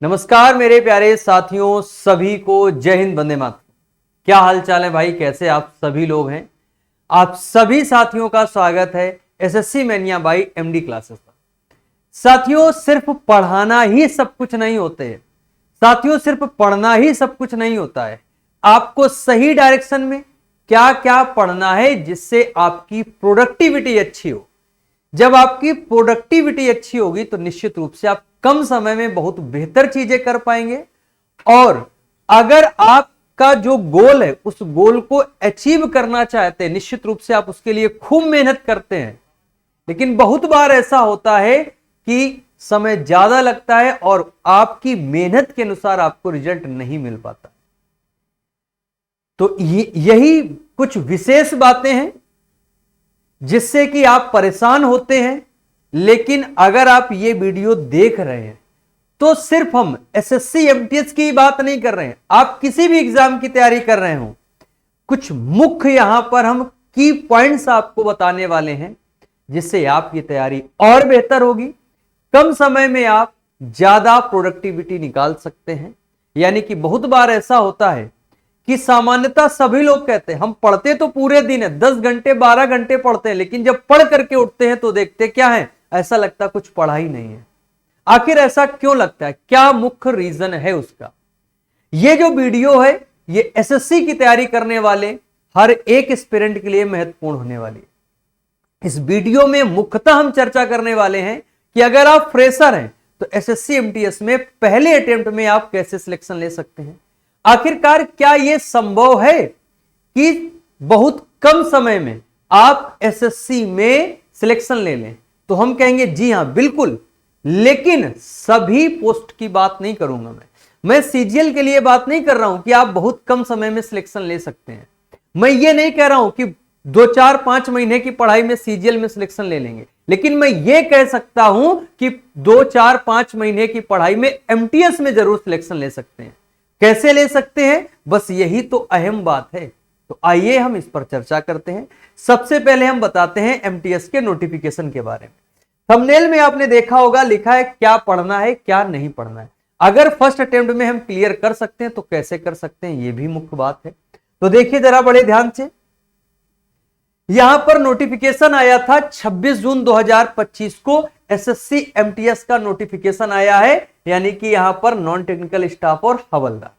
नमस्कार मेरे प्यारे साथियों, सभी को जय हिंद, वंदे मातरम। क्या हाल चाल है भाई, कैसे आप सभी लोग हैं। आप सभी साथियों का स्वागत है SSC mania by MD classes पर। साथियों, सिर्फ पढ़ाना ही सब कुछ नहीं होते है। साथियों, सिर्फ पढ़ना ही सब कुछ नहीं होता है। आपको सही डायरेक्शन में क्या क्या पढ़ना है जिससे आपकी प्रोडक्टिविटी अच्छी हो। जब आपकी प्रोडक्टिविटी अच्छी होगी तो निश्चित रूप से आप कम समय में बहुत बेहतर चीजें कर पाएंगे। और अगर आपका जो गोल है उस गोल को अचीव करना चाहते हैं, निश्चित रूप से आप उसके लिए खूब मेहनत करते हैं, लेकिन बहुत बार ऐसा होता है कि समय ज्यादा लगता है और आपकी मेहनत के अनुसार आपको रिजल्ट नहीं मिल पाता। तो यही कुछ विशेष बातें हैं जिससे कि आप परेशान होते हैं। लेकिन अगर आप ये वीडियो देख रहे हैं तो सिर्फ हम एसएससी एमटीएस की बात नहीं कर रहे हैं, आप किसी भी एग्जाम की तैयारी कर रहे हो, कुछ मुख्य यहां पर हम की पॉइंट्स आपको बताने वाले हैं जिससे आपकी तैयारी और बेहतर होगी। कम समय में आप ज्यादा प्रोडक्टिविटी निकाल सकते हैं। यानी कि बहुत बार ऐसा होता है कि सामान्यतः सभी लोग कहते हैं हम पढ़ते तो पूरे दिन है, 10 घंटे 12 घंटे पढ़ते हैं, लेकिन जब पढ़ करके उठते हैं तो देखते क्या है, ऐसा लगता कुछ पढ़ा ही नहीं है। आखिर ऐसा क्यों लगता है, क्या मुख्य रीजन है उसका। ये जो वीडियो है ये एसएससी की तैयारी करने वाले हर एक एस्पिरेंट के लिए महत्वपूर्ण होने वाली है। इस वीडियो में मुख्यतः हम चर्चा करने वाले हैं कि अगर आप फ्रेशर हैं तो एसएससी एमटीएस में पहले अटेम्प्ट में आप कैसे सिलेक्शन ले सकते हैं। आखिरकार क्या यह संभव है कि बहुत कम समय में आप एसएससी में सिलेक्शन ले लें, तो हम कहेंगे जी हां बिल्कुल। लेकिन सभी पोस्ट की बात नहीं करूंगा मैं सीजीएल के लिए बात नहीं कर रहा हूं कि आप बहुत कम समय में सिलेक्शन ले सकते हैं। मैं ये नहीं कह रहा हूं कि 2-4-5 महीने की पढ़ाई में सीजीएल में सिलेक्शन ले लेंगे, लेकिन मैं ये कह सकता हूं कि 2-4-5 महीने की पढ़ाई में एमटीएस में जरूर सिलेक्शन ले सकते हैं। कैसे ले सकते हैं, बस यही तो अहम बात है। तो आइए हम इस पर चर्चा करते हैं। सबसे पहले हम बताते हैं एमटीएस के नोटिफिकेशन के बारे में। थंबनेल में आपने देखा होगा लिखा है क्या पढ़ना है क्या नहीं पढ़ना है। अगर फर्स्ट अटेम्प्ट में हम क्लियर कर सकते हैं तो कैसे कर सकते हैं, यह भी मुख्य बात है। तो देखिए जरा बड़े ध्यान से, यहां पर नोटिफिकेशन आया था 26 जून 2025 को एसएससी एमटीएस का नोटिफिकेशन आया है। यानी कि यहां पर नॉन टेक्निकल स्टाफ और हवलदार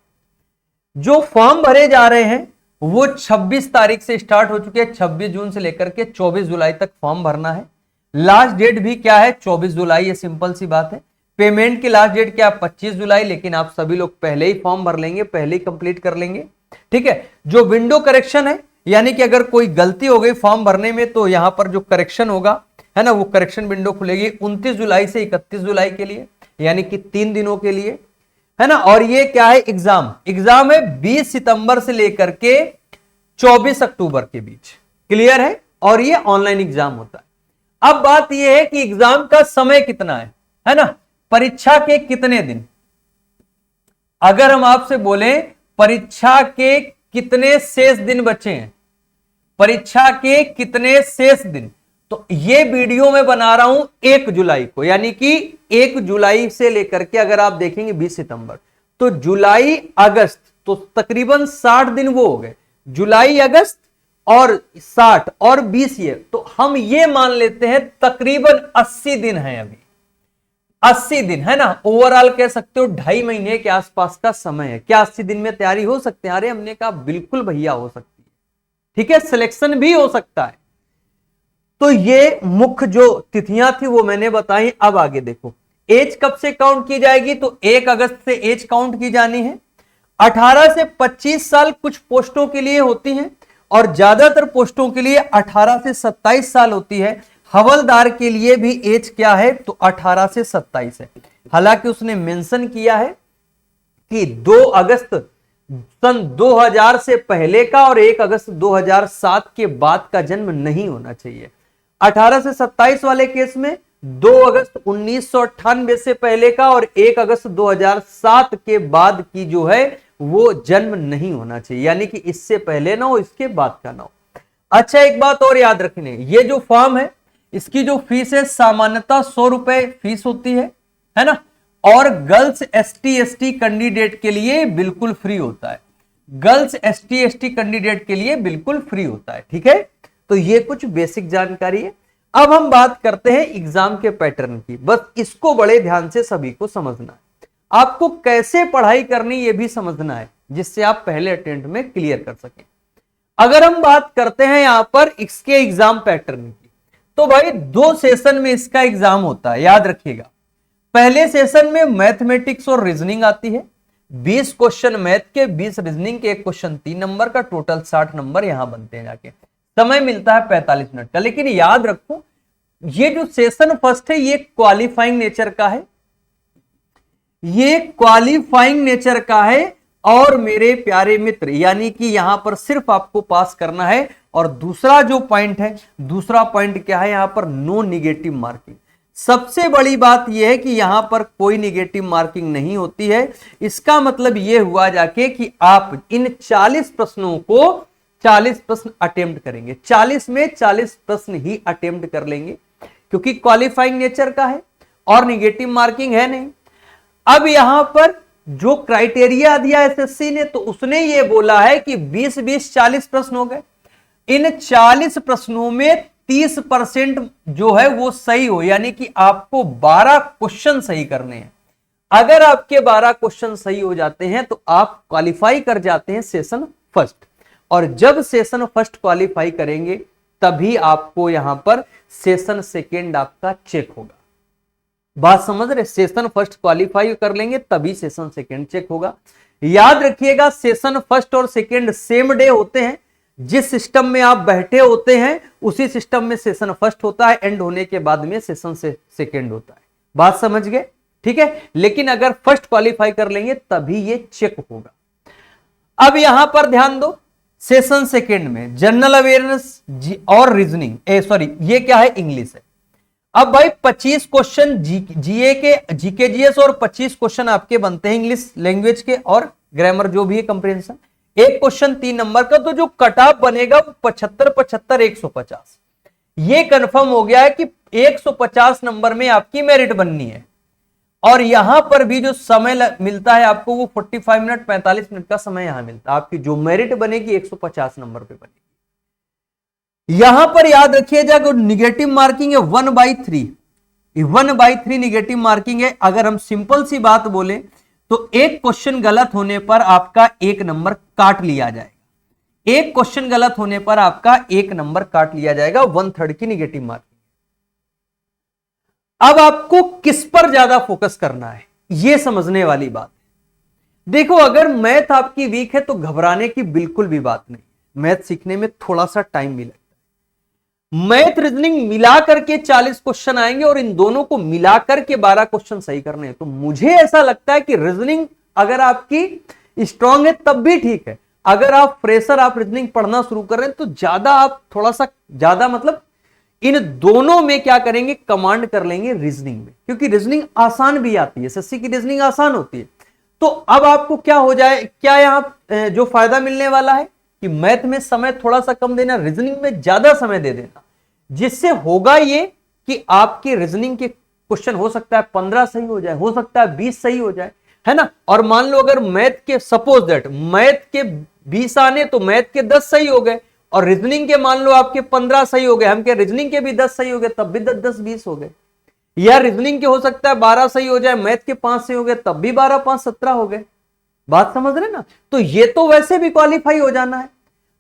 जो फॉर्म भरे जा रहे हैं वो 26 तारीख से स्टार्ट हो चुके हैं। 26 जून से लेकर के 24 जुलाई तक फॉर्म भरना है। लास्ट डेट भी क्या है, 24 जुलाई। ये सिंपल सी बात है। पेमेंट की लास्ट डेट क्या, 25 जुलाई। लेकिन आप सभी लोग पहले ही फॉर्म भर लेंगे, पहले ही कंप्लीट कर लेंगे, ठीक है। जो विंडो करेक्शन है, यानी कि अगर कोई गलती हो गई फॉर्म भरने में तो यहां पर जो करेक्शन होगा है ना, वो करेक्शन विंडो खुलेगी 29 जुलाई से 31 जुलाई के लिए, यानी कि 3 दिनों के लिए, है ना। और ये क्या है, एग्जाम है 20 सितंबर से लेकर के 24 अक्टूबर के बीच, क्लियर है। और ये ऑनलाइन एग्जाम होता है। अब बात यह है कि एग्जाम का समय कितना है ना, परीक्षा के कितने दिन। अगर हम आपसे बोलें परीक्षा के कितने शेष दिन बचे हैं, परीक्षा के कितने शेष दिन, तो ये वीडियो में बना रहा हूं 1 जुलाई को। यानी कि 1 जुलाई से लेकर के अगर आप देखेंगे 20 सितंबर, तो जुलाई अगस्त, तो तकरीबन 60 दिन वो हो गए। जुलाई अगस्त और 60 और 20 ये, तो हम ये मान लेते हैं तकरीबन 80 दिन है अभी, 80 दिन है ना। ओवरऑल कह सकते हो 2.5 महीने के आसपास का समय है। क्या 80 दिन में तैयारी हो सकती है? अरे हमने कहा बिल्कुल भैया हो सकती है, ठीक है। सिलेक्शन भी हो सकता है। तो ये मुख्य जो तिथियां थी वो मैंने बताई। अब आगे देखो, एज कब से काउंट की जाएगी, तो 1 अगस्त से एज काउंट की जानी है। 18 से 25 साल कुछ पोस्टों के लिए होती हैं और ज्यादातर पोस्टों के लिए 18 से 27 साल होती है। हवलदार के लिए भी एज क्या है, तो 18 से 27 है। हालांकि उसने मेंशन किया है कि 2 अगस्त सन 2000 से पहले का और 1 अगस्त 2007 के बाद का जन्म नहीं होना चाहिए। 18 से 27 वाले केस में 2 अगस्त 1998 से पहले का और 1 अगस्त 2007 के बाद की जो है वो जन्म नहीं होना चाहिए। यानी कि इससे पहले ना हो, इसके बाद का ना हो। अच्छा, एक बात और याद रखनी, ये जो फॉर्म है इसकी जो फीस है सामान्यतः 100 रुपए फीस होती है ना। और गर्ल्स एसटी एसटी कैंडिडेट के लिए बिल्कुल फ्री होता है। गर्ल्स एसटी एसटी कैंडिडेट के लिए बिल्कुल फ्री होता है। ठीक है, तो ये कुछ बेसिक जानकारी है। अब हम बात करते हैं एग्जाम के पैटर्न की। बस इसको बड़े ध्यान से सभी को समझना है। आपको कैसे पढ़ाई करनी ये भी समझना है, जिससे आप पहले अटेम्प्ट में क्लियर कर सकें। अगर हम बात करते हैं यहां पर इसके एग्जाम पैटर्न की, तो भाई 2 सेशन में इसका एग्जाम होता है, याद रखिएगा। पहले सेशन में मैथमेटिक्स और रीजनिंग आती है, 20 क्वेश्चन मैथ के, 20 रीजनिंग के, 1 क्वेश्चन 3 नंबर का, टोटल 60 नंबर यहां बनते हैं जाके। समय मिलता है 45 मिनट का। लेकिन याद रखो, ये जो सेशन फर्स्ट है ये क्वालिफाइंग नेचर का है, ये क्वालिफाइंग नेचर का है। और मेरे प्यारे मित्र, यानी कि यहां पर सिर्फ आपको पास करना है। और दूसरा जो पॉइंट है, दूसरा पॉइंट क्या है यहां पर, नो निगेटिव मार्किंग। सबसे बड़ी बात यह है कि यहां पर कोई निगेटिव मार्किंग नहीं होती है। इसका मतलब यह हुआ जाके कि आप इन 40 प्रश्नों को 40 प्रश्न अटेम्प्ट करेंगे, 40 में 40 प्रश्न ही अटेम्प्ट कर लेंगे, क्योंकि क्वालिफाइंग नेचर का है और निगेटिव मार्किंग है नहीं। अब यहां पर जो क्राइटेरिया दिया एसएससी ने, तो उसने ये बोला है कि 20-20 40 प्रश्न हो गए। इन 40 प्रश्नों में 30% जो है वो सही हो, यानी कि आपको 12 क्वेश्चन सही करने हैं। अगर आपके 12 क्वेश्चन सही हो जाते हैं तो आप क्वालिफाई कर जाते हैं सेशन फर्स्ट। और जब सेशन फर्स्ट क्वालिफाई करेंगे तभी आपको यहां पर सेशन सेकेंड आपका चेक होगा। बात समझ रहे, सेशन फर्स्ट क्वालिफाई कर लेंगे तभी सेशन सेकेंड चेक होगा। याद रखिएगा, सेशन फर्स्ट और सेकेंड सेम डे होते हैं। जिस सिस्टम में आप बैठे होते हैं उसी सिस्टम में सेशन फर्स्ट होता है, एंड होने के बाद में सेशन सेकेंड होता है। बात समझ गए, ठीक है। लेकिन अगर फर्स्ट क्वालिफाई कर लेंगे तभी ये चेक होगा। अब यहां पर ध्यान दो, सेशन सेकेंड में जनरल अवेयरनेस और रीजनिंग, सॉरी ये क्या है, इंग्लिश है। अब भाई 25 क्वेश्चन जीए के, जीके जीएस और 25 क्वेश्चन आपके बनते हैं इंग्लिश लैंग्वेज के और ग्रामर जो भी है कंप्रिहेंशन। 1 क्वेश्चन 3 नंबर का, तो जो कट ऑफ बनेगा वो 75 150। ये कंफर्म हो गया है कि 150 नंबर में आपकी मेरिट बननी है। और यहां पर भी जो समय मिलता है आपको वो 45 मिनट 45 मिनट का समय यहां मिलता है। आपकी जो मेरिट बनेगी 150 नंबर पे बनेगी। यहां पर याद रखिएगा कि निगेटिव मार्किंग है 1/3, 1/3 निगेटिव मार्किंग है। अगर हम सिंपल सी बात बोले तो एक क्वेश्चन गलत होने पर आपका 1 नंबर काट लिया जाएगा। एक क्वेश्चन गलत होने पर आपका 1 नंबर काट लिया जाएगा, 1/3 की निगेटिव मार्किंग। अब आपको किस पर ज्यादा फोकस करना है, यह समझने वाली बात है। देखो, अगर मैथ आपकी वीक है तो घबराने की बिल्कुल भी बात नहीं। मैथ सीखने में थोड़ा सा टाइम भी लगता है। मैथ रीजनिंग मिला करके 40 क्वेश्चन आएंगे और इन दोनों को मिलाकर के 12 क्वेश्चन सही करने हैं। तो मुझे ऐसा लगता है कि रीजनिंग अगर आपकी स्ट्रांग है तब भी ठीक है। अगर आप फ्रेशर, आप रीजनिंग पढ़ना शुरू कर रहे हैं तो ज्यादा आप थोड़ा सा ज्यादा मतलब इन दोनों में क्या करेंगे, कमांड कर लेंगे रीजनिंग में, क्योंकि रीजनिंग आसान भी आती है। एसएससी की रीजनिंग आसान होती है। तो अब आपको क्या हो जाए, क्या यहां जो फायदा मिलने वाला है कि मैथ में समय थोड़ा सा कम देना, रीजनिंग में ज्यादा समय दे देना, जिससे होगा ये कि आपके रीजनिंग के क्वेश्चन हो सकता है 15 सही हो जाए, हो सकता है 20 सही हो जाए, है ना। और मान लो अगर मैथ के, सपोज दैट मैथ के 20 आने तो मैथ के 10 सही हो गए, और रीजनिंग के मान लो आपके 15 सही हो गए, हम के रीजनिंग के भी 10 सही हो गए, तब भी 10-10-20 हो गए। या रीजनिंग के हो सकता है 12 सही हो जाए, मैथ के 5 सही हो गए, तब भी 12-5-17 हो गए। बात समझ रहे ना। तो ये तो वैसे भी क्वालिफाई हो जाना है।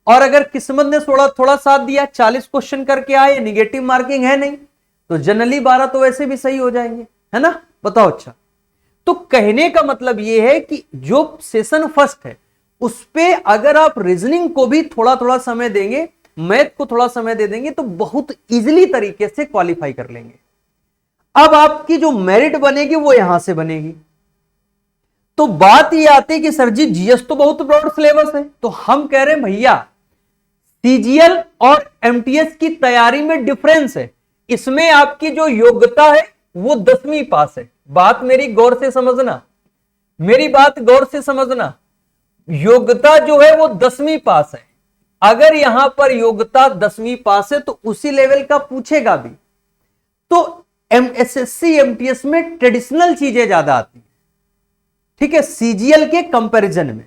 और अगर किस्मत ने थोड़ा साथ दिया, 40 क्वेश्चन करके आए, निगेटिव मार्किंग है नहीं, तो जनरली 12 तो वैसे भी सही हो जाएंगे, है ना। बताओ। अच्छा, तो कहने का मतलब यह है कि जो सेशन फर्स्ट है उस पे अगर आप रीजनिंग को भी थोड़ा थोड़ा समय देंगे, मैथ को थोड़ा समय दे देंगे, तो बहुत इजीली तरीके से क्वालिफाई कर लेंगे। अब आपकी जो मेरिट बनेगी वो यहां से बनेगी। तो बात ये आती है कि सर जी जीएस तो बहुत ब्रॉड सिलेबस है, तो हम कह रहे हैं भैया सीजीएल और एमटीएस की तैयारी में डिफरेंस है। इसमें आपकी जो योग्यता है वो 10वीं पास है। बात मेरी गौर से समझना, मेरी बात गौर से समझना। योग्यता जो है वो 10वीं पास है। अगर यहां पर योग्यता 10वीं पास है तो उसी लेवल का पूछेगा भी। तो एसएससी एमटीएस में ट्रेडिशनल चीजें ज्यादा आती हैं, ठीक है, सीजीएल के कंपैरिजन में।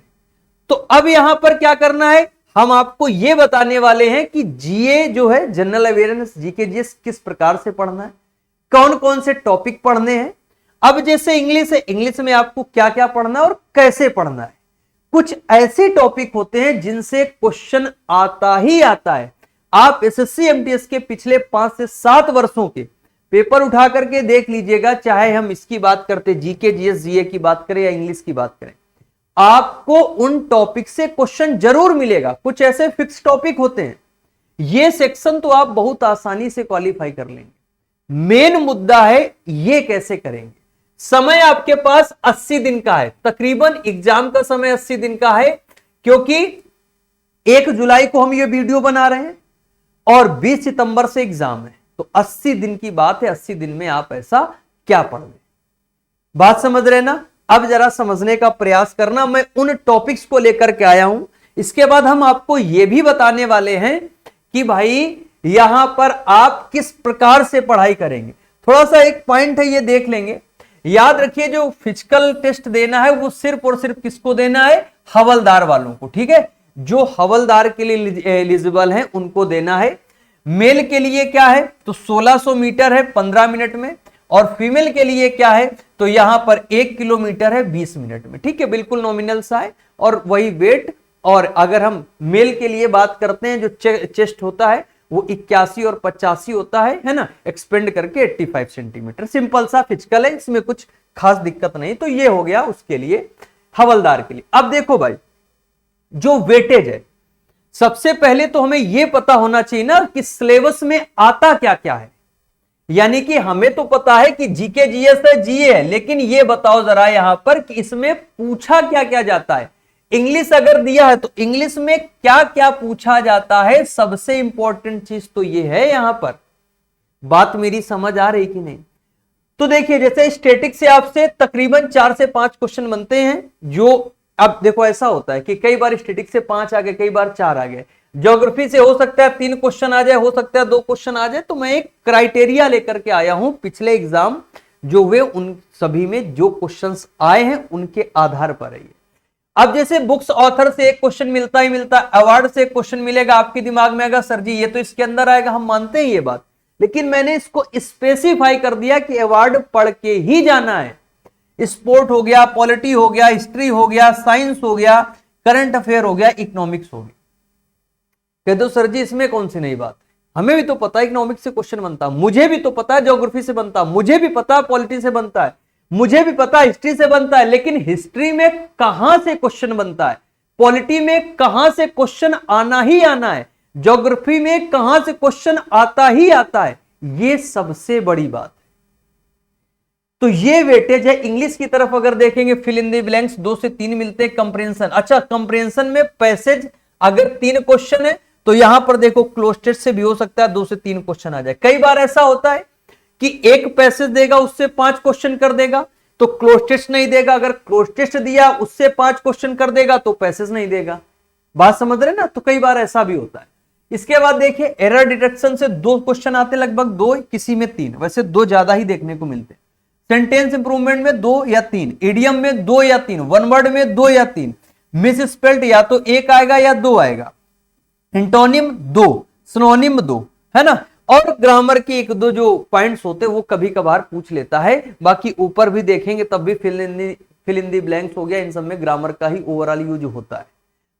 तो अब यहां पर क्या करना है, हम आपको यह बताने वाले हैं कि जीए जो है, जनरल अवेयरनेस, जीके जीएस किस प्रकार से पढ़ना है, कौन कौन से टॉपिक पढ़ने हैं। अब जैसे इंग्लिश है, इंग्लिश में आपको क्या क्या पढ़ना है और कैसे पढ़ना है। कुछ ऐसे टॉपिक होते हैं जिनसे क्वेश्चन आता ही आता है। आप एसएससी एमटीएस के पिछले 5 से 7 वर्षों के पेपर उठा करके देख लीजिएगा, चाहे हम इसकी बात करते, जीके जीएस जीए की बात करें या इंग्लिश की बात करें, आपको उन टॉपिक से क्वेश्चन जरूर मिलेगा। कुछ ऐसे फिक्स टॉपिक होते हैं, ये सेक्शन तो आप बहुत आसानी से क्वालिफाई कर लेंगे। मेन मुद्दा है ये कैसे करेंगे। समय आपके पास 80 दिन का है, तकरीबन एग्जाम का समय 80 दिन का है, क्योंकि 1 जुलाई को हम ये वीडियो बना रहे हैं और 20 सितंबर से एग्जाम है। तो 80 दिन की बात है, 80 दिन में आप ऐसा क्या पढ़ लें। बात समझ रहे ना। अब जरा समझने का प्रयास करना, मैं उन टॉपिक्स को लेकर के आया हूं। इसके बाद हम आपको यह भी बताने वाले हैं कि भाई यहां पर आप किस प्रकार से पढ़ाई करेंगे। थोड़ा सा एक पॉइंट है, ये देख लेंगे। याद रखिए, जो फिजिकल टेस्ट देना है वो सिर्फ और सिर्फ किसको देना है, हवलदार वालों को, ठीक है। जो हवलदार के लिए एलिजिबल हैं उनको देना है। मेल के लिए क्या है, तो 1600 मीटर है 15 मिनट में, और फीमेल के लिए क्या है, तो यहां पर 1 किलोमीटर है 20 मिनट में, ठीक है, बिल्कुल नॉमिनल सा है। और वही वेट, और अगर हम मेल के लिए बात करते हैं, जो चेस्ट होता है वो 81 और 85 होता है ना, एक्सपेंड करके 85 सेंटीमीटर। सिंपल सा फिजिकल है, इसमें कुछ खास दिक्कत नहीं। तो ये हो गया उसके लिए, हवलदार के लिए। अब देखो भाई, जो वेटेज है, सबसे पहले तो हमें यह पता होना चाहिए ना कि सिलेबस में आता क्या क्या है। यानी कि हमें तो पता है कि जीके जीएस है, जीए है, लेकिन यह बताओ जरा यहां पर कि इसमें पूछा क्या क्या जाता है। इंग्लिश अगर दिया है तो इंग्लिश में क्या क्या पूछा जाता है, सबसे इंपॉर्टेंट चीज तो यह है। यहां पर बात मेरी समझ आ रही कि नहीं। तो देखिए, जैसे स्टैटिक से आपसे तकरीबन 4 से 5 क्वेश्चन बनते हैं। जो अब देखो, ऐसा होता है कि कई बार स्टैटिक से 5 आ गए, कई बार 4 आ गए। ज्योग्राफी से हो सकता है 3 क्वेश्चन आ जाए, हो सकता है 2 क्वेश्चन आ जाए। तो मैं एक क्राइटेरिया लेकर के आया हूं, पिछले एग्जाम जो हुए उन सभी में जो क्वेश्चंस आए हैं उनके आधार पर है। अब जैसे बुक्स ऑथर से एक क्वेश्चन मिलता ही मिलता है, अवार्ड से एक क्वेश्चन मिलेगा, आपके दिमाग में आएगा सर जी ये तो इसके अंदर आएगा, हम मानते हैं ये बात, लेकिन मैंने इसको स्पेसिफाई कर दिया कि अवार्ड पढ़ के ही जाना है। स्पोर्ट हो गया, पॉलिटी हो गया, हिस्ट्री हो गया, साइंस हो गया, करंट अफेयर हो गया, इकोनॉमिक्स हो गया। कह दो सर जी इसमें कौन सी नई बात है, हमें भी तो पता है इकोनॉमिक्स से क्वेश्चन बनता, मुझे भी तो पता है ज्योग्राफी से बनता, मुझे भी पता है पॉलिटी से बनता है, मुझे भी पता है हिस्ट्री से बनता है। लेकिन हिस्ट्री में कहां से क्वेश्चन बनता है, पॉलिटी में कहां से क्वेश्चन आना ही आना है, ज्योग्राफी में कहां से क्वेश्चन आता ही आता है, ये सबसे बड़ी बात है। तो ये वेटेज है। इंग्लिश की तरफ अगर देखेंगे, फिल इन द ब्लैंक्स 2 से 3 मिलते हैं। कंप्रेंशन, अच्छा कंप्रेंशन में पैसेज अगर 3 क्वेश्चन है तो यहां पर देखो क्लोज टेस्ट से भी हो सकता है 2 से 3 क्वेश्चन आ जाए। कई बार ऐसा होता है कि एक पैसेज देगा उससे 5 क्वेश्चन कर देगा तो क्लोज टेस्ट नहीं देगा, अगर क्लोज टेस्ट दिया उससे 5 क्वेश्चन कर देगा तो पैसेज नहीं देगा। बात समझ रहे ना। तो कई बार ऐसा भी होता है। इसके बाद देखिए, एरर डिटेक्शन से 2 क्वेश्चन आते, लगभग 2, किसी में 3, वैसे 2 ज्यादा ही देखने को मिलते हैं। सेंटेंस इंप्रूवमेंट में 2 या 3, इडियम में 2 या 3, वन वर्ड में 2 या 3, मिस स्पेल्ड या तो 1 आएगा या 2 आएगा, एंटोनिम 2, सिनोनिम 2, है ना। और ग्रामर के 1-2 जो पॉइंट्स होते हैं वो कभी कभार पूछ लेता है, बाकी ऊपर भी देखेंगे तब भी फिल इन दी ब्लैंक्स हो गया, इन सब में ग्रामर का ही ओवरऑल यूज होता है।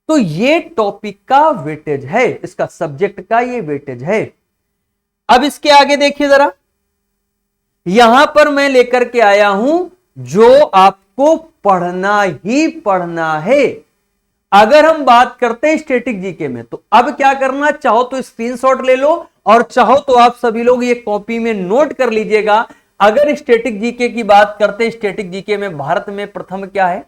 तो ये टॉपिक का वेटेज है, इसका सब्जेक्ट का ये वेटेज है। अब इसके आगे देखिए जरा, यहां पर मैं लेकर के आया हूं जो आपको पढ़ना ही पढ़ना है। अगर हम बात करते हैं स्टैटिक जीके में, तो अब क्या करना, चाहो तो स्क्रीनशॉट ले लो और चाहो तो आप सभी लोग ये कॉपी में नोट कर लीजिएगा। अगर स्टैटिक जीके की बात करते हैं, स्टैटिक जीके में भारत में प्रथम क्या है,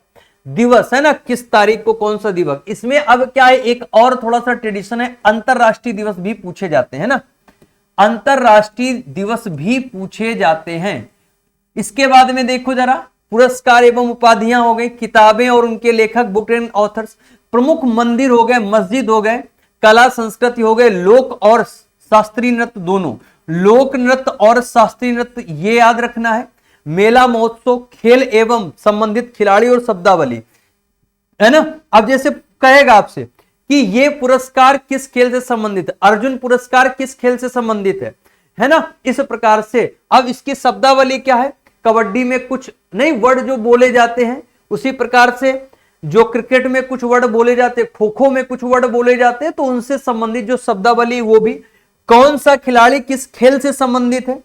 दिवस है ना, किस तारीख को कौन सा दिवस। इसमें अब क्या है, एक और थोड़ा सा ट्रेडिशन है, अंतरराष्ट्रीय दिवस भी पूछे जाते हैं ना, अंतरराष्ट्रीय दिवस भी पूछे जाते हैं। इसके बाद में देखो जरा, पुरस्कार एवं उपाधियां हो गई, किताबें और उनके लेखक, बुक एंड ऑथर्स, प्रमुख मंदिर हो गए, मस्जिद हो गए, कला संस्कृति हो गए, लोक और शास्त्रीय नृत्य दोनों, लोक नृत्य और शास्त्रीय नृत्य, ये याद रखना है। मेला महोत्सव, खेल एवं संबंधित खिलाड़ी और शब्दावली, है ना। अब जैसे कहेगा आपसे कि ये पुरस्कार किस खेल से संबंधित है, अर्जुन पुरस्कार किस खेल से संबंधित है ना, इस प्रकार से। अब इसकी शब्दावली क्या है, कबड्डी में कुछ नहीं वर्ड जो बोले जाते हैं, उसी प्रकार से जो क्रिकेट में कुछ वर्ड बोले जाते हैं, खो खो में कुछ वर्ड बोले जाते हैं, तो उनसे संबंधित जो शब्दावली, वो भी कौन सा खिलाड़ी किस खेल से संबंधित है,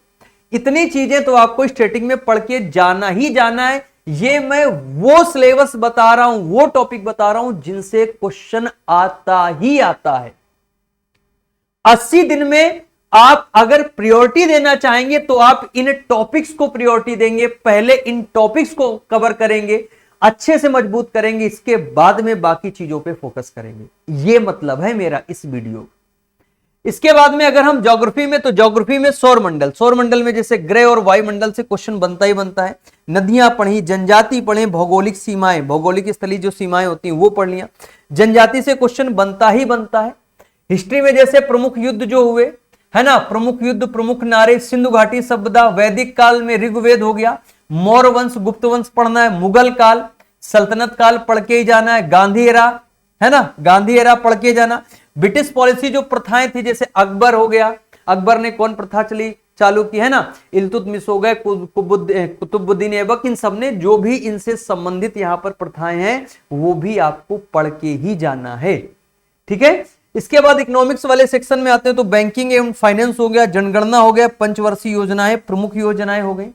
इतनी चीजें तो आपको स्टैटिक में पढ़ के जाना ही जाना है। ये मैं वो सिलेबस बता रहा हूं, वो टॉपिक बता रहा हूं जिनसे क्वेश्चन आता ही आता है। 80 दिन में आप अगर प्रायोरिटी देना चाहेंगे तो आप इन टॉपिक्स को प्रायोरिटी देंगे, पहले इन टॉपिक्स को कवर करेंगे, अच्छे से मजबूत करेंगे, इसके बाद में बाकी चीजों पे फोकस करेंगे। ये मतलब है मेरा इस वीडियो। इसके बाद में अगर हम ज्योग्राफी में, तो ज्योग्राफी में सौर मंडल, सौर मंडल में जैसे ग्रह और वायुमंडल से क्वेश्चन बनता ही बनता है। नदियां पढ़ी, जनजाति पढ़े, भौगोलिक सीमाएं, भौगोलिक स्थलीय जो सीमाएं होती हैं वो पढ़ लिया, जनजाति से क्वेश्चन बनता ही बनता है। हिस्ट्री में जैसे प्रमुख युद्ध जो हुए, है ना, प्रमुख युद्ध, प्रमुख नारे, सिंधु घाटी सभ्यता, वैदिक काल में ऋग्वेद हो गया, मौर्य वंश, गुप्त वंश पढ़ना है, मुगल काल, सल्तनत काल पढ़ के ही जाना है, गांधी एरा, है ना, गांधी एरा पढ़ के जाना। ब्रिटिश पॉलिसी जो प्रथाएं थी, जैसे अकबर हो गया, अकबर ने कौन प्रथा चालू की, है ना, इल्तुतमिश हो गए, कुतुबुद्दीन ऐबक, इन सब ने जो भी इनसे संबंधित यहां पर प्रथाएं हैं वो भी आपको पढ़ के ही जाना है, ठीक है। इसके बाद इकोनॉमिक्स वाले सेक्शन में आते हैं तो बैंकिंग एवं फाइनेंस हो गया, जनगणना हो गया, पंचवर्षीय योजनाएं, प्रमुख योजनाएं हो गई।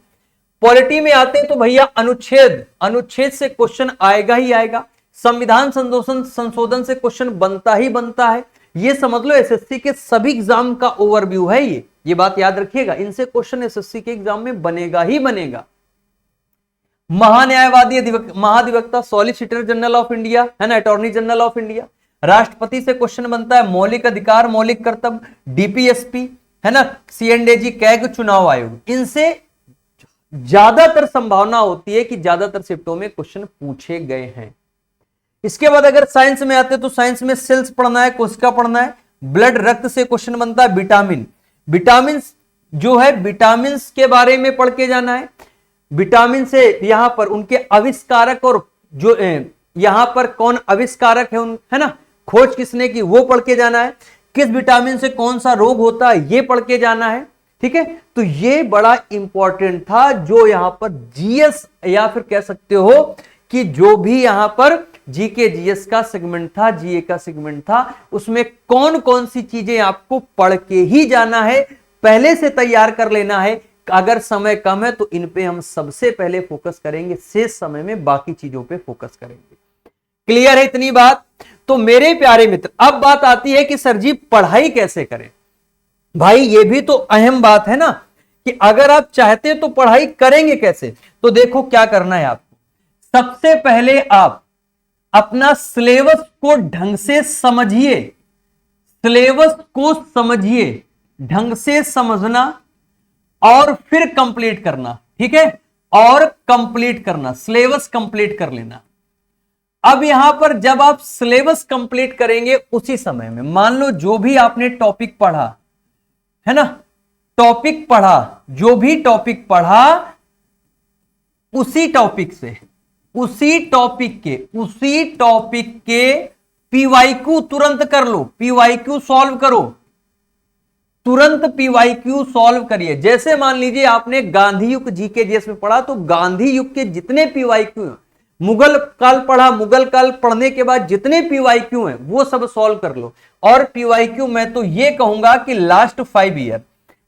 पॉलिटी में आते हैं तो भैया अनुच्छेद से क्वेश्चन आएगा ही आएगा, संविधान संशोधन से क्वेश्चन बनता ही बनता है। ये समझ लो एसएससी के सभी एग्जाम का ओवरव्यू है ये बात याद रखिएगा, इनसे क्वेश्चन एसएससी के एग्जाम में बनेगा ही बनेगा। महान्यायवादी महाधिवक्ता, सॉलिसिटर जनरल ऑफ इंडिया, है ना, अटॉर्नी जनरल ऑफ इंडिया, राष्ट्रपति से क्वेश्चन बनता है, मौलिक अधिकार, मौलिक कर्तव्य, डीपीएसपी, है ना, सीएनडीजी, कैग, चुनाव आयोग, इनसे ज्यादातर संभावना होती है कि ज्यादातर शिफ्टों में क्वेश्चन पूछे गए हैं। इसके बाद अगर साइंस में आते हैं तो साइंस में सेल्स पढ़ना है, कोशिका पढ़ना है, ब्लड, रक्त से क्वेश्चन बनता है, विटामिन जो है, विटामिन के बारे में पढ़ के जाना है। विटामिन से यहां पर उनके आविष्कारक और जो यहां पर कौन आविष्कारक है, है ना, खोज किसने की, वो पढ़ के जाना है। किस विटामिन से कौन सा रोग होता है ये पढ़ के जाना है, ठीक है। तो ये बड़ा इंपॉर्टेंट था जो यहां पर जीएस या फिर कह सकते हो कि जो भी यहां पर जीके जीएस का सेगमेंट था, जीए का सेगमेंट था, उसमें कौन कौन सी चीजें आपको पढ़ के ही जाना है, पहले से तैयार कर लेना है। अगर समय कम है तो इन पे हम सबसे पहले फोकस करेंगे, शेष समय में बाकी चीजों पे फोकस करेंगे। क्लियर है इतनी बात? तो मेरे प्यारे मित्र, अब बात आती है कि सर जी पढ़ाई कैसे करें। भाई ये भी तो अहम बात है ना कि अगर आप चाहते हैं तो पढ़ाई करेंगे कैसे। तो देखो क्या करना है आपको, सबसे पहले आप अपना सिलेबस को ढंग से समझिए, सिलेबस को समझिए, ढंग से समझना और फिर कंप्लीट करना, ठीक है, और कंप्लीट करना, सिलेबस कंप्लीट कर लेना। अब यहां पर जब आप सिलेबस कंप्लीट करेंगे उसी समय में, मान लो जो भी आपने टॉपिक पढ़ा है ना, टॉपिक पढ़ा, जो भी टॉपिक पढ़ा उसी टॉपिक से, उसी टॉपिक के पीवाईक्यू तुरंत कर लो, पीवाईक्यू सॉल्व करो, तुरंत पीवाईक्यू सॉल्व करिए। जैसे मान लीजिए आपने गांधी युग जीके जीएस में पढ़ा, तो गांधी युग के जितने पीवाईक्यू, मुगल काल पढ़ा, मुगल काल पढ़ने के बाद जितने पीवाईक्यू हैं वो सब सॉल्व कर लो। और पीवाईक्यू मैं तो ये कहूंगा कि लास्ट 5 ईयर,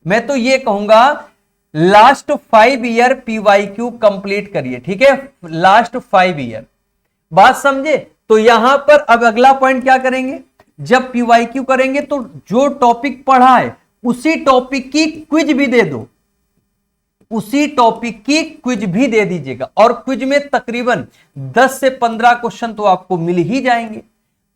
मैं तो ये कहूंगा लास्ट 5 ईयर पीवाईक्यू कंप्लीट करिए, ठीक है, लास्ट 5 ईयर। बात समझे? तो यहां पर अब अगला पॉइंट क्या करेंगे, जब पीवाईक्यू करेंगे तो जो टॉपिक पढ़ा है उसी टॉपिक की क्विज भी दे दो, उसी टॉपिक की क्विज भी दे दीजिएगा। और क्विज में तकरीबन 10 से 15 क्वेश्चन तो आपको मिल ही जाएंगे।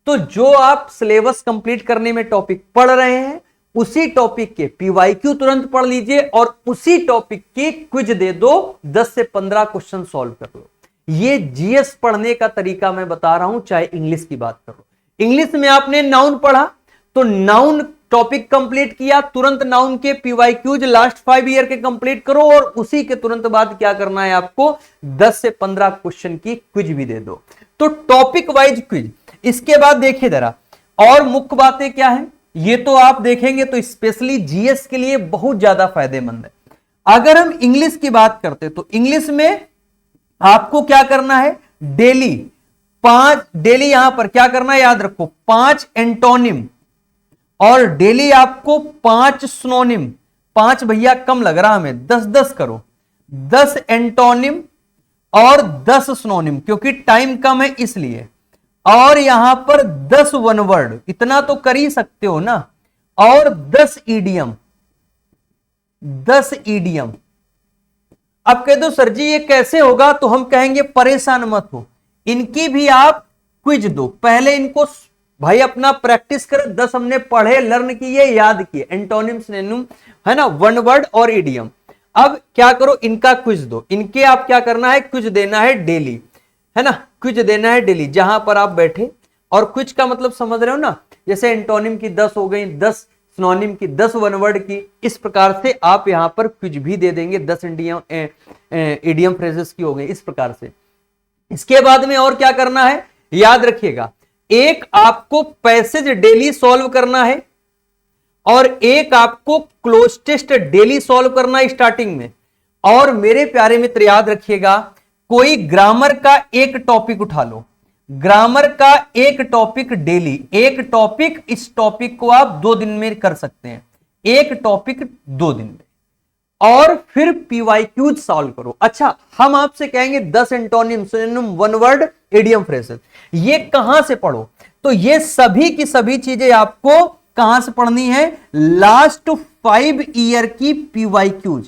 तो जो आप सिलेबस कंप्लीट करने में टॉपिक पढ़ रहे हैं उसी टॉपिक के पीवाईक्यू तुरंत पढ़ लीजिए और उसी टॉपिक की क्विज दे दो, 10 से 15 क्वेश्चन सॉल्व कर लो। ये जीएस पढ़ने का तरीका मैं बता रहा हूं, चाहे इंग्लिश की बात करो। इंग्लिश में आपने नाउन पढ़ा तो नाउन टॉपिक कंप्लीट किया, तुरंत नाउन के पीवाईक्यूज लास्ट 5 ईयर के कंप्लीट करो और उसी के तुरंत बाद क्या करना है आपको 10 से 15 क्वेश्चन की क्विज भी दे दो। तो टॉपिक वाइज क्विज। इसके बाद देखिए जरा और मुख्य बातें क्या है, ये तो आप देखेंगे तो स्पेशली जीएस के लिए बहुत ज्यादा फायदेमंद है। अगर हम इंग्लिश की बात करते तो इंग्लिश में आपको क्या करना है, डेली यहां पर क्या करना है याद रखो 5 एंटोनिम और डेली आपको 5 सिनोनिम, 5 भैया कम लग रहा हमें, 10-10 करो, 10 एंटोनिम और 10 सिनोनिम क्योंकि टाइम कम है इसलिए, और यहां पर 10 वन वर्ड, इतना तो कर ही सकते हो ना, और 10 ईडियम, 10 ईडियम। अब कह दो सर जी ये कैसे होगा, तो हम कहेंगे परेशान मत हो, इनकी भी आप क्विज दो, पहले इनको भाई अपना प्रैक्टिस कर, 10 हमने पढ़े लर्न किए याद किए, एंटोनिम सिनोनिम है ना, वन वर्ड और इडियम। अब क्या करो इनका क्विज दो, इनके आप क्या करना है क्विज देना है डेली, है ना, क्विज देना है डेली जहां पर आप बैठे, और क्विज का मतलब समझ रहे हो ना, जैसे एंटोनिम की 10 हो गई, 10 सिनोनिम की, 10 वन वर्ड की, इस प्रकार से आप यहां पर क्विज भी दे देंगे, 10 इडियम फ्रेजेस की हो गई इस प्रकार से। इसके बाद में और क्या करना है याद रखिएगा, एक आपको पैसेज डेली सॉल्व करना है और एक आपको क्लोज टेस्ट डेली सॉल्व करना है स्टार्टिंग में। और मेरे प्यारे मित्र याद रखिएगा, कोई ग्रामर का एक टॉपिक उठा लो, ग्रामर का एक टॉपिक डेली, एक टॉपिक, इस टॉपिक को आप 2 दिन में कर सकते हैं, एक टॉपिक 2 दिन में, और फिर पीवाईक्यूज सॉल्व करो। अच्छा हम आपसे कहेंगे 10 antonym synonym one word idiom phrases, ये कहां से पढ़ो, तो ये सभी की सभी चीजें आपको कहां से पढ़नी है, लास्ट 5 ईयर की पीवाईक्यूज,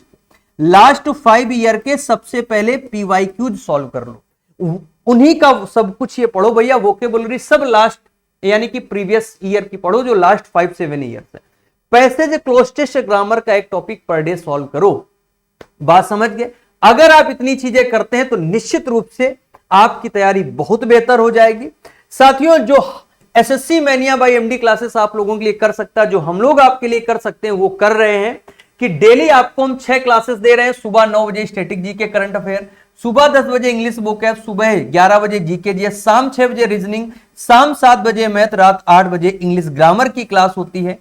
लास्ट 5 ईयर के सबसे पहले पीवाईक्यूज सॉल्व कर लो, उन्हीं का सब कुछ ये पढ़ो भैया, वोकेबुलरी सब लास्ट यानी कि प्रीवियस ईयर की पढ़ो जो लास्ट 5-7 ईयर है। पैसेज क्लोज टेस्ट ग्रामर का एक टॉपिक पर डे सॉल्व करो, बात समझ गए। अगर आप इतनी चीजें करते हैं तो निश्चित रूप से आपकी तैयारी बहुत बेहतर हो जाएगी। साथियों जो SSC mania by MD classes आप लोगों के लिए कर सकता है, जो हम लोग आपके लिए कर सकते हैं वो कर रहे हैं कि डेली आपको हम 6 क्लासेस दे रहे हैं। सुबह 9 बजे स्टैटिक जीके करंट अफेयर, सुबह 10 बजे इंग्लिश बुक है, सुबह 11 बजे जीके जीएस, शाम 6 बजे रीजनिंग, शाम 7 बजे मैथ, रात 8 बजे इंग्लिश ग्रामर की क्लास होती है,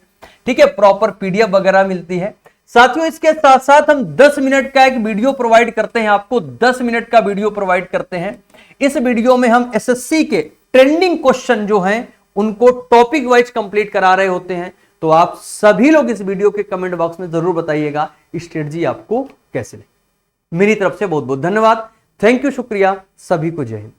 ठीक है, प्रॉपर पीडीएफ वगैरह मिलती है। साथियों इसके साथ साथ हम 10 मिनट का एक वीडियो प्रोवाइड करते हैं, आपको 10 मिनट का वीडियो प्रोवाइड करते हैं। इस वीडियो में हम एसएससी के ट्रेंडिंग क्वेश्चन जो हैं उनको टॉपिक वाइज कंप्लीट करा रहे होते हैं। तो आप सभी लोग इस वीडियो के कमेंट बॉक्स में जरूर बताइएगा स्ट्रेटजी आपको कैसे लगी। मेरी तरफ से बहुत बहुत धन्यवाद, थैंक यू, शुक्रिया, सभी को जय हिंद।